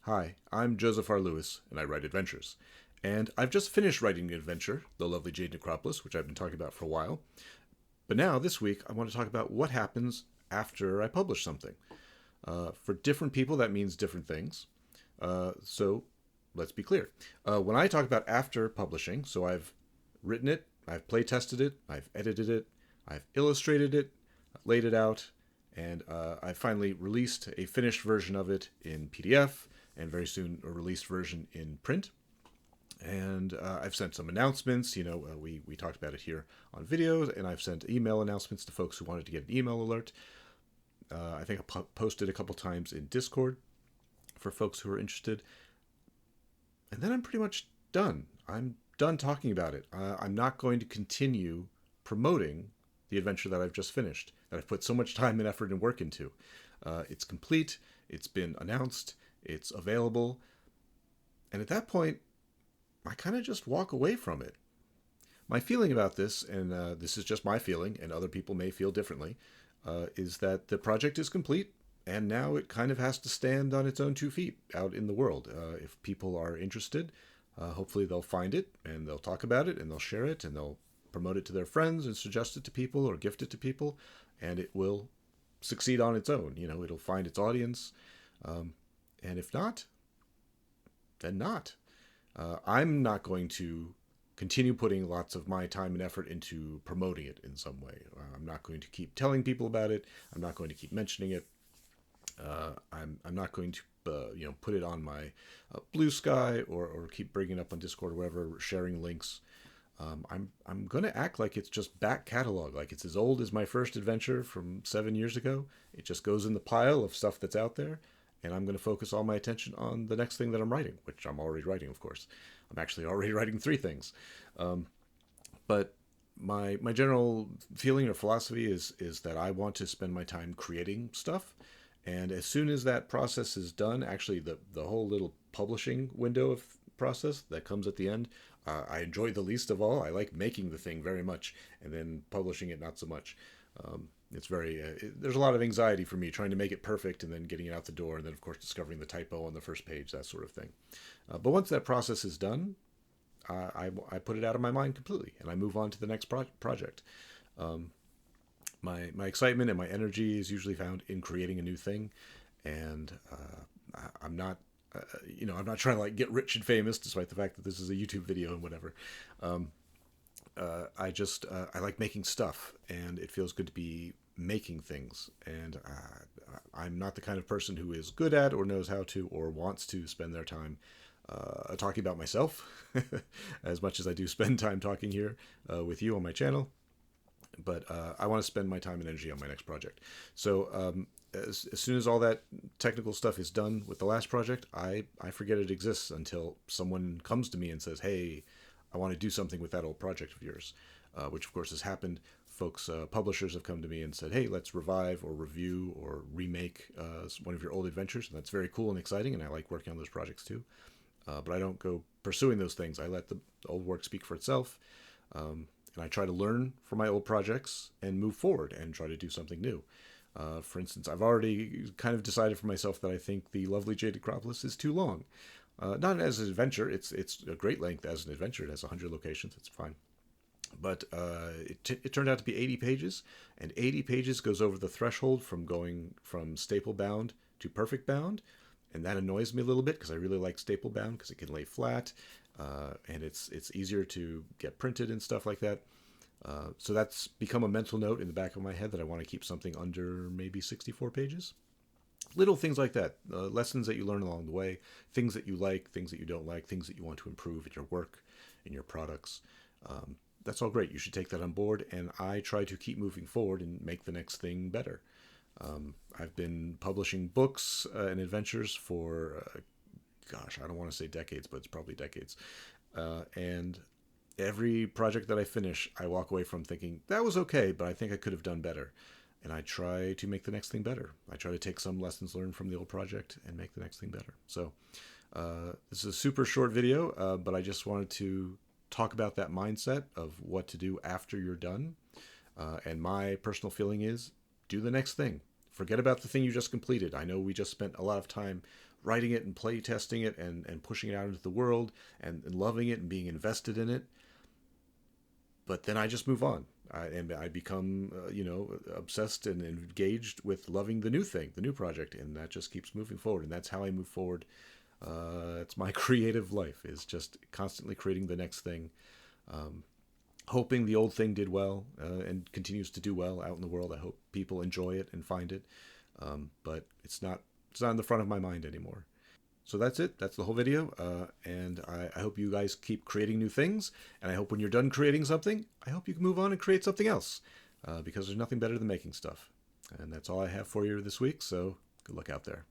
Hi, I'm josephrlewis, and I write adventures. And I've just finished writing an adventure, The Lovely Jade Necropolis, which I've been talking about for a while. But now, this week, I want to talk about what happens after I publish something. For different people, that means different things. So let's be clear. When I talk about after publishing, so I've written it, I've play tested it, I've edited it, I've illustrated it, laid it out, and I finally released a finished version of it in PDF, and very soon a released version in print. And I've sent some announcements. We talked about it here on video, and I've sent email announcements to folks who wanted to get an email alert. I think I posted a couple times in Discord for folks who are interested. And then I'm pretty much done. I'm done talking about it. I'm not going to continue promoting the adventure that I've just finished, that I've put so much time and effort and work into. It's complete. It's been announced. It's available. And at that point, I kind of just walk away from it. My feeling about this, and this is just my feeling, and other people may feel differently, is that the project is complete, and now it kind of has to stand on its own 2 feet out in the world. If people are interested, hopefully they'll find it, and they'll talk about it, and they'll share it, and they'll promote it to their friends, and suggest it to people, or gift it to people, and it will succeed on its own. It'll find its audience, and if not, then not. I'm not going to continue putting lots of my time and effort into promoting it in some way. I'm not going to keep telling people about it. I'm not going to keep mentioning it. I'm not going to put it on my Blue Sky or keep bringing it up on Discord or whatever, sharing links. I'm going to act like it's just back catalog, like it's as old as my first adventure from 7 years ago. It just goes in the pile of stuff that's out there. And I'm going to focus all my attention on the next thing that I'm writing, which I'm already writing, of course. I'm actually already writing 3 things. But my general feeling or philosophy is that I want to spend my time creating stuff. And as soon as that process is done, actually the whole little publishing window of process that comes at the end, I enjoy the least of all. I like making the thing very much, and then publishing it not so much. It's very there's a lot of anxiety for me trying to make it perfect and then getting it out the door, and then of course discovering the typo on the first page, that sort of thing. But once that process is done, I put it out of my mind completely, and I move on to the next project. My excitement and my energy is usually found in creating a new thing, and I'm not I'm not trying to like get rich and famous, despite the fact that this is a YouTube video and whatever. I like making stuff, and it feels good to be making things. And I'm not the kind of person who is good at or knows how to or wants to spend their time talking about myself as much as I do spend time talking here with you on my channel. But I want to spend my time and energy on my next project. So as soon as all that technical stuff is done with the last project, I forget it exists until someone comes to me and says, hey, I want to do something with that old project of yours, which of course has happened. Folks, publishers have come to me and said, hey, let's revive or review or remake one of your old adventures. And that's very cool and exciting, and I like working on those projects too. But I don't go pursuing those things. I let the old work speak for itself. And I try to learn from my old projects and move forward and try to do something new. For instance, I've already kind of decided for myself that I think The Lovely Jade Necropolis is too long. Not as an adventure. It's a great length as an adventure. It has 100 locations. It's fine. But it turned out to be 80 pages, and 80 pages goes over the threshold from going from staple bound to perfect bound, and that annoys me a little bit because I really like staple bound because it can lay flat, and it's easier to get printed and stuff like that. So that's become a mental note in the back of my head that I want to keep something under maybe 64 pages. Little things like that, lessons that you learn along the way, things that you like, things that you don't like, things that you want to improve in your work, in your products. That's all great. You should take that on board, and I try to keep moving forward and make the next thing better. I've been publishing books and adventures for, I don't want to say decades, but it's probably decades. And every project that I finish, I walk away from thinking, that was okay, but I think I could have done better. And I try to make the next thing better. I try to take some lessons learned from the old project and make the next thing better. So this is a super short video, but I just wanted to talk about that mindset of what to do after you're done. And my personal feeling is do the next thing. Forget about the thing you just completed. I know we just spent a lot of time writing it and play testing it and pushing it out into the world and loving it and being invested in it. But then I just move on. I become, obsessed and engaged with loving the new thing, the new project, and that just keeps moving forward. And that's how I move forward. It's my creative life, is just constantly creating the next thing, hoping the old thing did well and continues to do well out in the world. I hope people enjoy it and find it, but it's not in the front of my mind anymore. So that's it. That's the whole video. And I hope you guys keep creating new things. And I hope when you're done creating something, I hope you can move on and create something else. Because there's nothing better than making stuff. And that's all I have for you this week. So good luck out there.